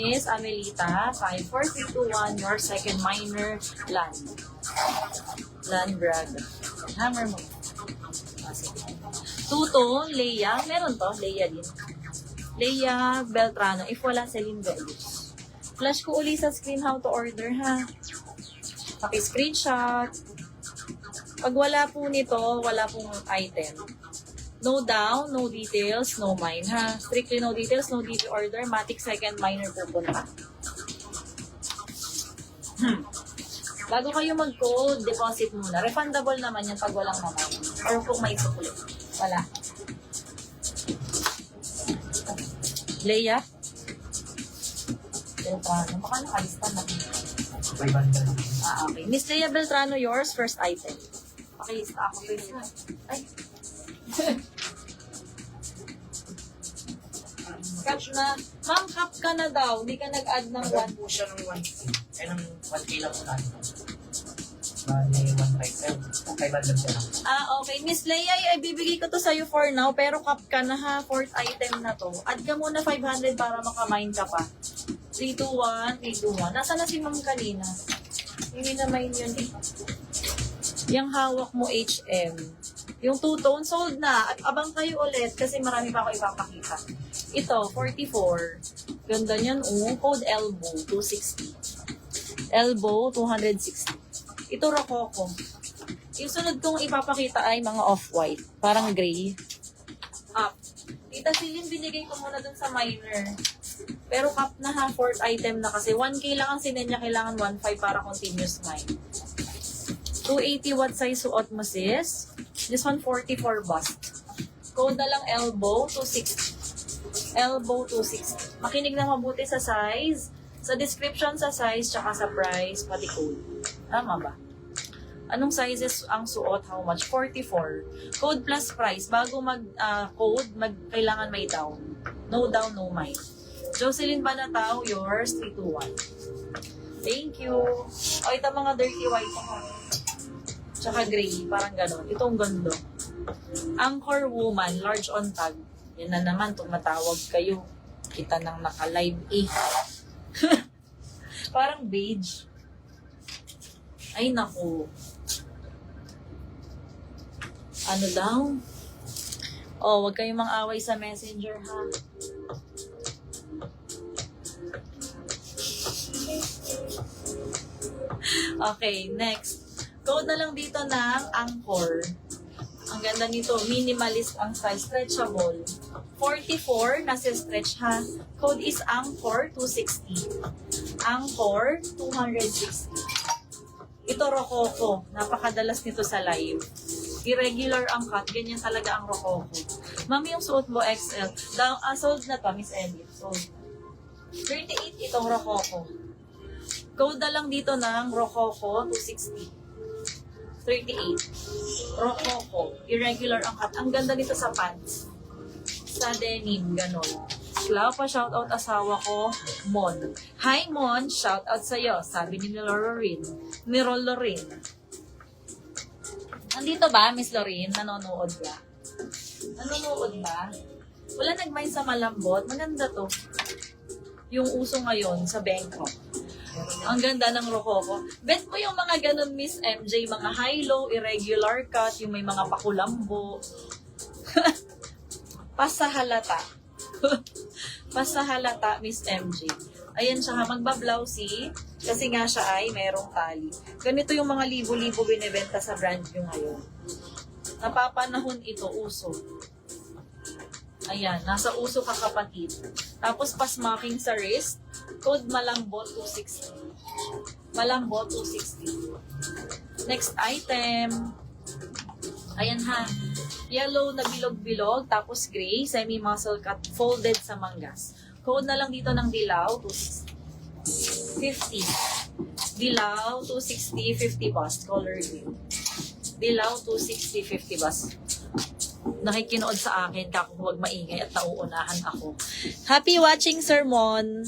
Miss Amelita, 54321, your second minor land. Land brag. Hammer mo. Two-tone, Leia. Meron to, Leia din. Leia Beltrano, if wala Celine Velus. Flash ko uli sa screen how to order, ha? Paki-screenshot. Pag wala po nito, wala pong item. No down, no details, no mine, ha? Strictly no details, no detail order. Matic second minor pupunta. Bago kayo mag-code, deposit muna. Refundable naman yan pag walang naman. Or kung may sukulit. Wala. Leia? Beltrano. Baka nakalista na. Okay. Miss Leia Beltrano, yours, first item. Pakilista ako. Ay. Cap na. Ma'am, cap ka na daw. Hindi ka nag-add ng 1. Po siya ng 1. Ay, ng 1K lang po natin. Bali, 1.5. Okay, bad lang siya lang. Okay. Miss Leia, ibibigay ko to sa'yo for now, pero cap ka na ha. Fourth item na to. Add ka muna 500 para makamine ka pa. 321, 321. Nasaan na si ma'am kanina? Hindi na mine yun eh. Yung hawak mo HM. Yung two-tone sold na. At abang kayo ulit kasi marami pa ako ipapakita. Ito, 44. Ganda niyan. Code elbow, 260. Elbow, 260. Ito, Rococo. Yung sunod kong ipapakita ay mga off-white. Parang gray. Up. Tita Celine, binigay ko muna dun sa minor. Pero cup na ha, fourth item na kasi. 1K lang ang sinenya, kailangan 1.5 para continuous mine. 280 watt size suot mo sis. This one 44 bust. Code na lang elbow 260. Elbow 260. Makinig na mabuti sa size, sa description sa size, tsaka sa price, pati code. Tama ba? Anong sizes ang suot? How much? 44. Code plus price. Bago mag-code, kailangan may down. No down, no mine. Jocelyn Banatao, yours, 321. Thank you. O, ito mga dirty white ako. Tsaka gray, parang gano'n. Itong gando. Anchor Woman, large on tag. Yan na naman, tumatawag kayo. Kita nang naka-live eh. Parang beige. Ay, naku. Ano daw? Oh, wag kayong mang-away sa messenger, ha? Okay, next. Code na lang dito ng Anchor. Ang ganda nito, minimalist ang size, stretchable. 44, nasa stretch ha. Code is Anchor 260. Anchor 260. Ito Rococo, napakadalas nito sa live. Irregular ang cut, ganyan talaga ang Rococo. Mami, yung suot mo XL. Sold na to, Miss Edith. Sold. 38 itong Rococo. Code na lang dito ng Rococo 260. 38. Rococo. Irregular ang cut. Ang ganda nito sa pants. Sa denim, ganon. Clau pa shoutout asawa ko, Mon. Hi Mon, shoutout sa'yo. Sabi ni Lorin. Ni Lorin. Nandito ba, Miss Lorin? Nanonood ba? Nanonood ba? Wala nag-mind sa malambot. Maganda to. Yung uso ngayon sa Bangkok. Ang ganda ng Rococo. Bet mo yung mga ganun, Miss MJ, mga high-low, irregular cut, yung may mga pakulambo. Pasahalata. Pasahalata, Miss MJ. Ayan siya, magbablousey, kasi nga siya ay merong tali. Ganito yung mga libo-libo binibenta sa brand nyo ngayon. Napapanahon ito, uso. Ayan, nasa uso ka kapatid. Tapos pasmaking sa wrist, code malambot 260. Malambot 260. Next item. Ayan ha. Yellow na bilog-bilog, tapos gray, semi-muscle cut, folded sa manggas. Code na lang dito ng Dilaw, 260. 50. Dilaw, 260, 50 bust. Color green. Dilaw, 260, 50 bust. Nakikinood sa akin, kako huwag maingay at nauunahan ako. Happy watching, Sir Mon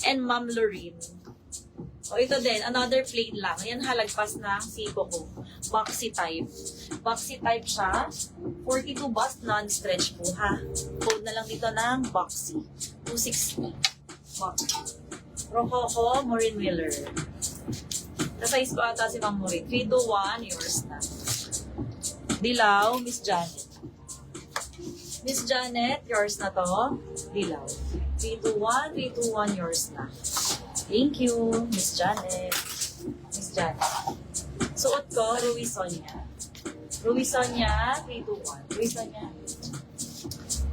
and Ma'am Lorene. O ito din, another plain lang. Yan halagpas na siko ko. Boxy type. Boxy type siya. 42 bust, non-stretch po ha. Code na lang dito ng boxy. 260. Boxy. Rococo, Maureen Miller. Nasa-size ko ata si Ma'am Maureen. 3, 2, 1, yours na. Dilaw, Miss Janet. Miss Janet, yours na to. Dilaw. 3, 2, 1, 3, 2, 1, yours na. Thank you, Miss Janet. Miss Janet. Suot ko, Ruiz Sonia. Ruiz Sonia, 3, 2, 1. Ruiz Sonia.